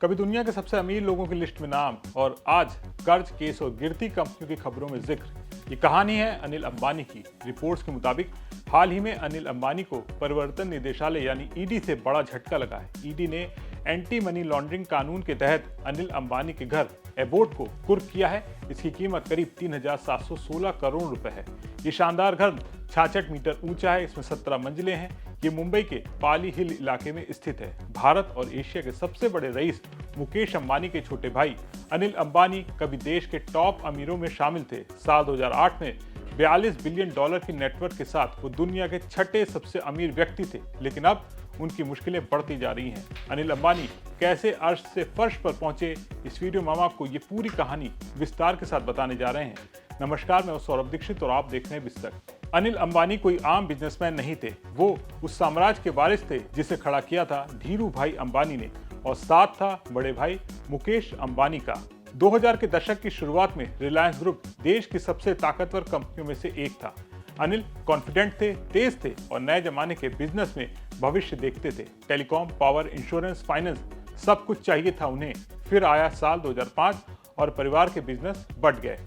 कभी दुनिया के सबसे अमीर लोगों की लिस्ट में नाम और आज कर्ज केस और गिरती कंपनियों की खबरों में जिक्र। ये कहानी है अनिल अंबानी की। रिपोर्ट्स के मुताबिक हाल ही में अनिल अंबानी को परिवर्तन निदेशालय यानी ईडी से बड़ा झटका लगा है। ईडी ने एंटी मनी लॉन्ड्रिंग कानून के तहत अनिल अंबानी के घर एबोट को कुर्क किया है। इसकी कीमत करीब 3,716 करोड़ रुपए है। ये शानदार घर 66 मीटर ऊंचा है। इसमें 17 मंजिलें हैं। ये मुंबई के पाली हिल इलाके में स्थित है। भारत और एशिया के सबसे बड़े रईस मुकेश अंबानी के छोटे भाई अनिल अंबानी कभी देश के टॉप अमीरों में शामिल थे। साल 2008 में 42 बिलियन डॉलर की नेटवर्थ के साथ वो दुनिया के छठे सबसे अमीर व्यक्ति थे, लेकिन अब उनकी मुश्किलें बढ़ती जा रही हैं। अनिल अंबानी कैसे अर्श से फर्श पर पहुंचे, इस वीडियो में हम आपको ये पूरी कहानी विस्तार के साथ बताने जा रहे हैं। नमस्कार, मैं सौरभ दीक्षित और आप देख रहे हैं विस्तक। अनिल अंबानी कोई आम बिजनेसमैन नहीं थे। वो उस साम्राज्य के वारिस थे जिसे खड़ा किया था धीरू भाई अंबानी ने, और साथ था बड़े भाई मुकेश अंबानी का। 2000 के दशक की शुरुआत में रिलायंस ग्रुप देश की सबसे ताकतवर कंपनियों में से एक था। अनिल कॉन्फिडेंट थे, तेज थे और नए जमाने के बिजनेस में भविष्य देखते थे। टेलीकॉम, पावर, इंश्योरेंस, फाइनेंस सब कुछ चाहिए था उन्हें। फिर आया साल 2005 और परिवार के बिजनेस बढ़ गए।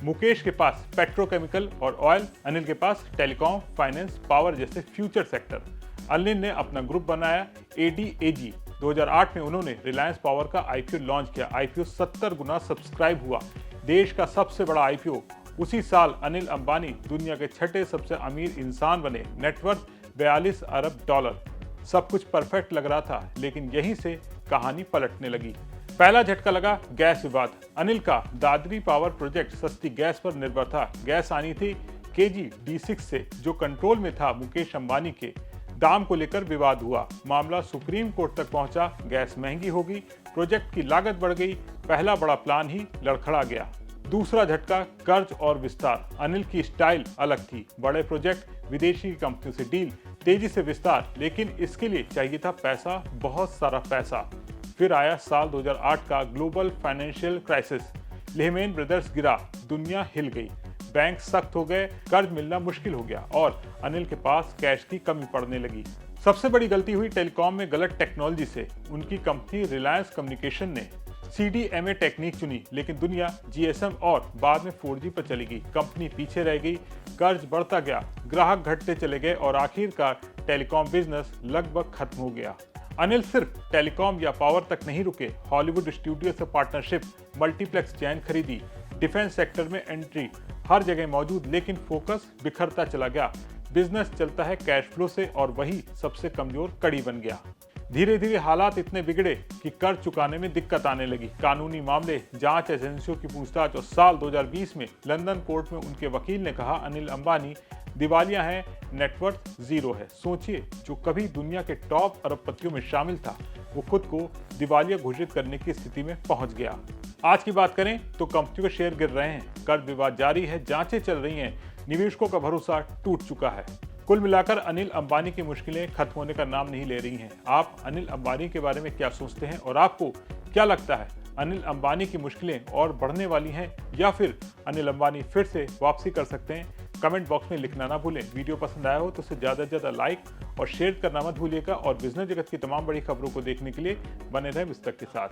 मुकेश के पास पेट्रोकेमिकल और ऑयल, अनिल के पास टेलीकॉम, फाइनेंस, पावर जैसे फ्यूचर सेक्टर। अनिल ने अपना ग्रुप बनाया ADAG। 2008 में उन्होंने रिलायंस पावर का IPO लॉन्च किया। IPO 70 गुना सब्सक्राइब हुआ। देश का सबसे बड़ा IPO। उसी साल अनिल अंबानी दुनिया के छठे सबसे अमीर इंसान बने। नेटवर्थ 42 अरब डॉलर। सब कुछ परफेक्ट लग रहा था, लेकिन यहीं से कहानी पलटने लगी। पहला झटका लगा गैस विवाद। अनिल का दादरी पावर प्रोजेक्ट सस्ती गैस पर निर्भर था। गैस आनी थी KG D6 से, जो कंट्रोल में था मुकेश अंबानी के। दाम को लेकर विवाद हुआ। मामला सुप्रीम कोर्ट तक पहुंचा। गैस महंगी होगी, प्रोजेक्ट की लागत बढ़ गई। पहला बड़ा प्लान ही लड़खड़ा गया। दूसरा झटका कर्ज और विस्तार। अनिल की स्टाइल अलग थी। बड़े प्रोजेक्ट, विदेशी कंपनियों से डील, तेजी से विस्तार, लेकिन इसके लिए चाहिए था पैसा, बहुत सारा पैसा। फिर आया साल 2008 का global financial crisis. Lehman brothers गिरा, दुनिया हिल गई। बैंक सख्त हो गए, कर्ज मिलना मुश्किल हो गया और अनिल के पास कैश की कमी पड़ने लगी। सबसे बड़ी गलती हुई टेलीकॉम में गलत टेक्नोलॉजी से। उनकी कंपनी रिलायंस कम्युनिकेशन ने CDMA टेक्निक चुनी, लेकिन दुनिया GSM और बाद में 4G पर चली गई। कंपनी पीछे रह गई, कर्ज बढ़ता गया, ग्राहक घटते चले गए और आखिरकार टेलीकॉम बिजनेस लगभग खत्म हो गया। अनिल सिर्फ टेलीकॉम या पावर तक नहीं रुके। हॉलीवुड स्टूडियो से पार्टनरशिप, मल्टीप्लेक्स चैन खरीदी, डिफेंस सेक्टर में एंट्री, हर जगह मौजूद, लेकिन फोकस बिखरता चला गया। बिजनेस चलता है कैश फ्लो से और वही सबसे कमजोर कड़ी बन गया। धीरे धीरे हालात इतने बिगड़े कि कर्ज चुकाने में दिक्कत आने लगी। कानूनी मामले, जांच एजेंसियों की पूछताछ और साल 2020 में लंदन कोर्ट में उनके वकील ने कहा अनिल अंबानी दिवालिया हैं, नेटवर्थ जीरो है। सोचिए, जो कभी दुनिया के टॉप अरबपतियों में शामिल था, वो खुद को दिवालिया घोषित करने की स्थिति में पहुंच गया। आज की बात करें तो कंपनियों के शेयर गिर रहे हैं, कर्ज विवाद जारी है, जांचें चल रही हैं, निवेशकों का भरोसा टूट चुका है। कुल मिलाकर अनिल अंबानी की मुश्किलें खत्म होने का नाम नहीं ले रही हैं। आप अनिल अंबानी के बारे में क्या सोचते हैं और आपको क्या लगता है, अनिल अंबानी की मुश्किलें और बढ़ने वाली हैं या फिर अनिल अंबानी फिर से वापसी कर सकते हैं? कमेंट बॉक्स में लिखना ना भूलें। वीडियो पसंद आया हो तो उसे ज़्यादा से ज़्यादा लाइक और शेयर करना मत भूलिएगा और बिजनेस जगत की तमाम बड़ी खबरों को देखने के लिए बने रहें विस्तक के साथ।